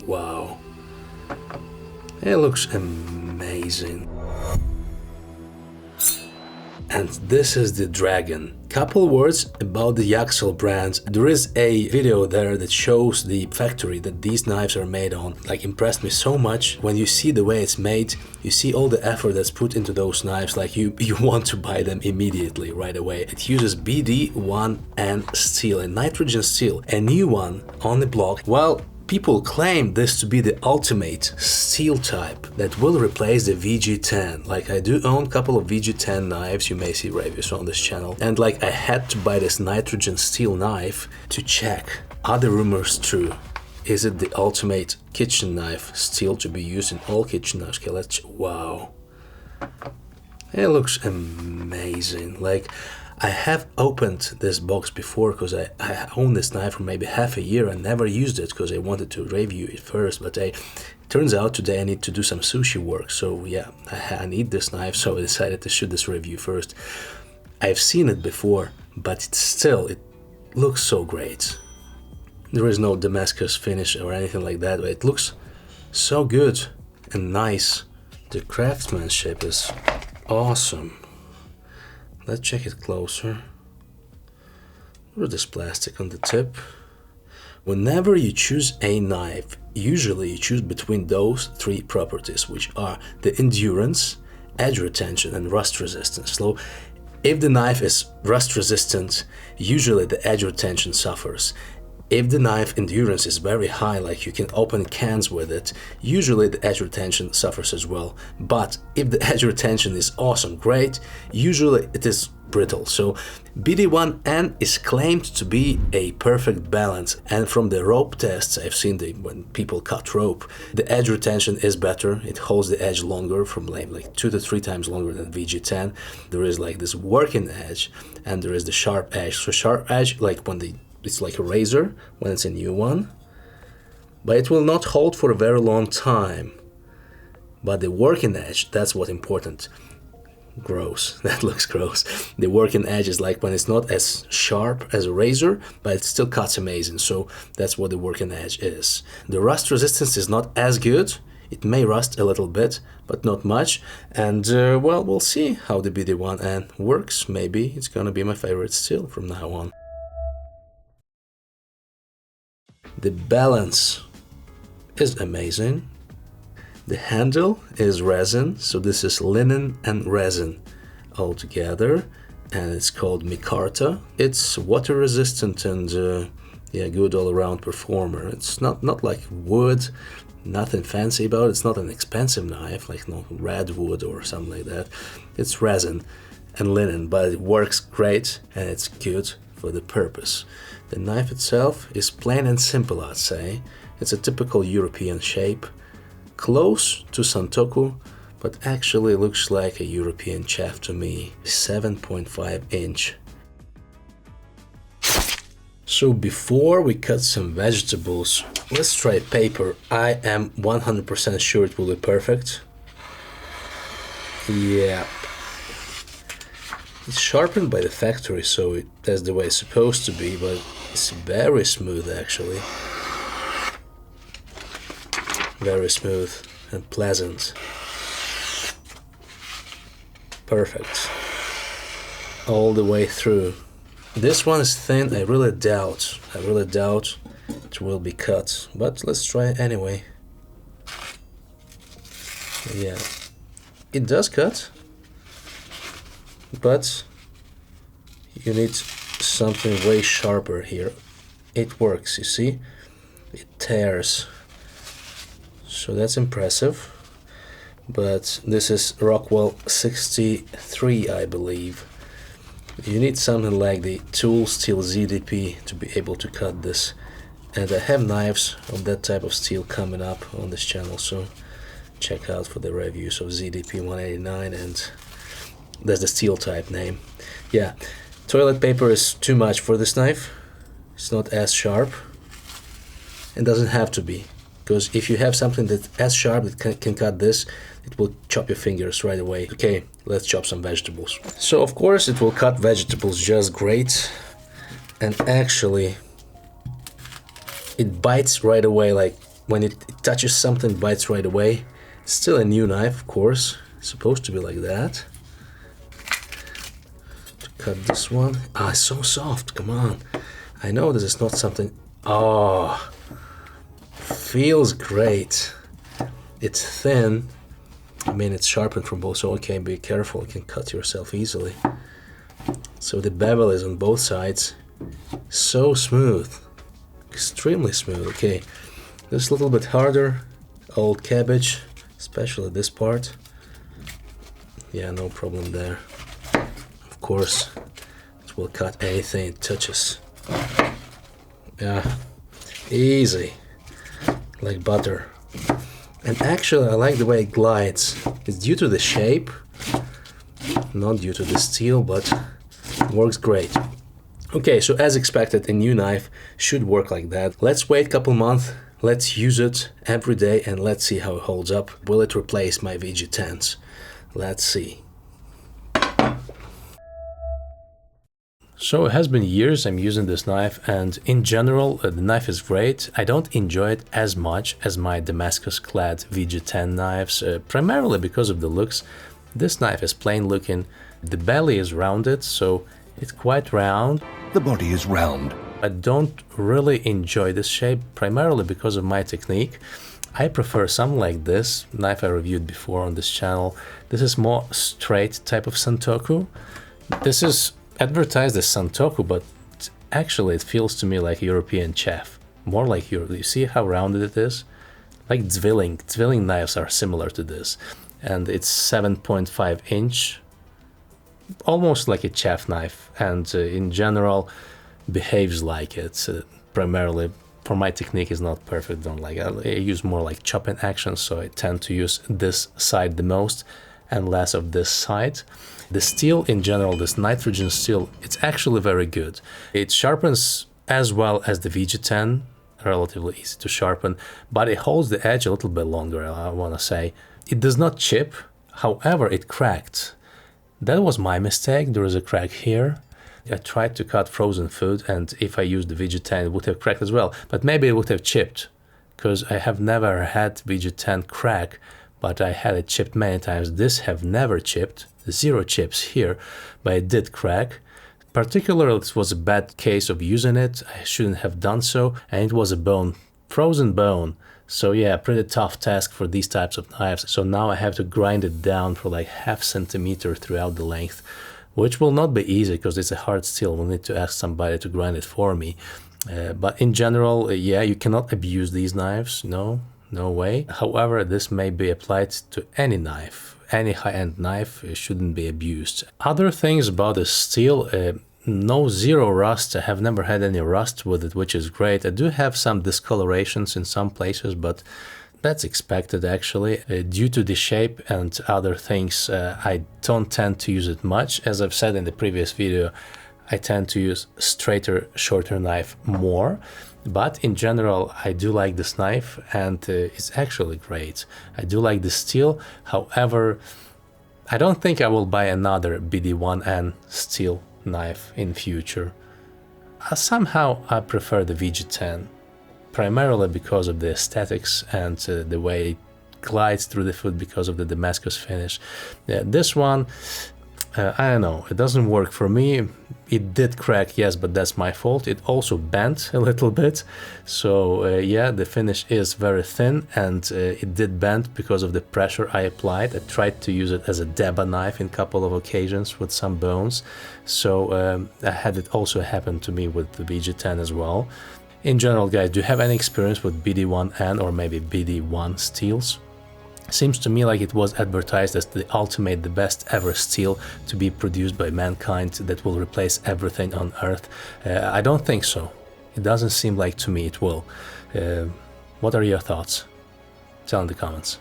wow. It looks amazing. And this is the Dragon. Couple words about the Yaxell brand. There is a video there that shows the factory that these knives are made on. Like, impressed me so much. When you see the way it's made, you see all the effort that's put into those knives, like you want to buy them immediately, right away. It uses BD1N steel, a nitrogen steel, a new one on the block. Well, people claim this to be the ultimate steel type that will replace the VG10. Like, I do own a couple of VG10 knives, you may see reviews on this channel. And like, I had to buy this nitrogen steel knife to check, are the rumors true? Is it the ultimate kitchen knife steel to be used in all kitchen knives? Okay, let's, wow. It looks amazing. Like, I have opened this box before because I owned this knife for maybe half a year and never used it because I wanted to review it first, but turns out today I need to do some sushi work, so yeah, I need this knife, so I decided to shoot this review first. I've seen it before, but it looks so great. There is no Damascus finish or anything like that, but it looks so good and nice. The craftsmanship is awesome. Let's check it closer. With this plastic on the tip. Whenever you choose a knife, usually you choose between those three properties, which are the endurance, edge retention, and rust resistance. So if the knife is rust resistant, usually the edge retention suffers. If the knife endurance is very high, like you can open cans with it, usually the edge retention suffers as well. But if the edge retention is awesome, great, usually it is brittle. So BD1N is claimed to be a perfect balance, and from the rope tests I've seen, when people cut rope, the edge retention is better. It holds the edge longer, from like 2 to 3 times longer than VG10. There is like this working edge, and there is the sharp edge. So sharp edge, like it's like a razor when it's a new one, but it will not hold for a very long time. But the working edge, that's what's important. Gross. That looks gross. The working edge is like when it's not as sharp as a razor, but it still cuts amazing. So that's what the working edge is. The rust resistance is not as good. It may rust a little bit, but not much. And well, we'll see how the BD1N works. Maybe it's gonna be my favorite steel from now on. The balance is amazing. The handle is resin, so this is linen and resin all together, and it's called micarta. It's water resistant and yeah, good all-around performer. It's not like wood, nothing fancy about it. It's not an expensive knife like no redwood or something like that. It's resin and linen, but it works great and it's good for the purpose. The knife itself is plain and simple, I'd say. It's a typical European shape, close to Santoku, but actually looks like a European shaft to me. 7.5 inch. So before we cut some vegetables, let's try paper. I am 100% sure it will be perfect. Yeah. It's sharpened by the factory, so that's the way it's supposed to be, but it's very smooth actually. Very smooth and pleasant. Perfect. All the way through. This one is thin. I really doubt it will be cut, but let's try it anyway. Yeah, it does cut, but you need something way sharper here. It works, you see? It tears. So that's impressive. But this is Rockwell 63, I believe. You need something like the Tool Steel ZDP to be able to cut this. And I have knives of that type of steel coming up on this channel, so check out for the reviews of ZDP 189, and that's the steel type name. Yeah, toilet paper is too much for this knife. It's not as sharp. It doesn't have to be, because if you have something that's as sharp that can cut this, it will chop your fingers right away. Okay, let's chop some vegetables. So of course it will cut vegetables just great, and actually it bites right away like when it touches something, bites right away. Still a new knife, of course. It's supposed to be like that. To cut this one. Ah, it's so soft. Come on. I know this is not something. Oh, feels great. It's thin. I mean, it's sharpened from both, so okay, be careful. You can cut yourself easily. So the bevel is on both sides. So smooth. Extremely smooth. Okay, this is a little bit harder. Old cabbage, especially this part. Yeah, no problem there. Of course, it will cut anything it touches. Yeah, easy, like butter. And actually, I like the way it glides. It's due to the shape, not due to the steel, but it works great. Okay, so as expected, a new knife should work like that. Let's wait a couple months, let's use it every day, and let's see how it holds up. Will it replace my VG10s? Let's see. So it has been years I'm using this knife, and in general the knife is great. I don't enjoy it as much as my Damascus clad VG10 knives, primarily because of the looks. This knife is plain looking, the belly is rounded, so it's quite round. The body is round. I don't really enjoy this shape, primarily because of my technique. I prefer something like this knife I reviewed before on this channel. This is more straight type of Santoku. This is advertised as Santoku, but actually it feels to me like a European chef. More like you see how rounded it is? Like Zwilling. Zwilling knives are similar to this. And it's 7.5 inch. Almost like a chef knife, and in general behaves like it. Primarily for my technique is not perfect, don't like it. I use more like chopping action, so I tend to use this side the most and less of this side. The steel in general, this nitrogen steel, it's actually very good. It sharpens as well as the VG10, relatively easy to sharpen, but it holds the edge a little bit longer, I want to say. It does not chip, however it cracked. That was my mistake. There is a crack here. I tried to cut frozen food, and if I used the VG10 it would have cracked as well, but maybe it would have chipped, because I have never had VG10 crack, but I had it chipped many times. This have never chipped, 0 chips here, but it did crack. Particularly it was a bad case of using it. I shouldn't have done so, and it was a bone, frozen bone. So yeah, pretty tough task for these types of knives. So now I have to grind it down for like ½ centimeter throughout the length, which will not be easy because it's a hard steel. We'll need to ask somebody to grind it for me. But in general, yeah, you cannot abuse these knives. No way. However, this may be applied to any knife. Any high-end knife shouldn't be abused. Other things about the steel, no zero rust. I have never had any rust with it, which is great. I do have some discolorations in some places, but that's expected actually. Due to the shape and other things, I don't tend to use it much. As I've said in the previous video, I tend to use straighter, shorter knife more. But in general, I do like this knife, and it's actually great. I do like the steel. However, I don't think I will buy another BD1N steel knife in future. Somehow I prefer the VG10, primarily because of the aesthetics and the way it glides through the food because of the Damascus finish. This one, I don't know, it doesn't work for me. It did crack, yes, but that's my fault. It also bent a little bit. So yeah, the finish is very thin, and it did bend because of the pressure I applied. I tried to use it as a deba knife in a couple of occasions with some bones. So I had it also happen to me with the VG10 as well. In general, guys, do you have any experience with BD1N or maybe BD1 steels? Seems to me like it was advertised as the ultimate, the best ever steel to be produced by mankind that will replace everything on Earth. I don't think so. It doesn't seem like to me it will. What are your thoughts? Tell in the comments.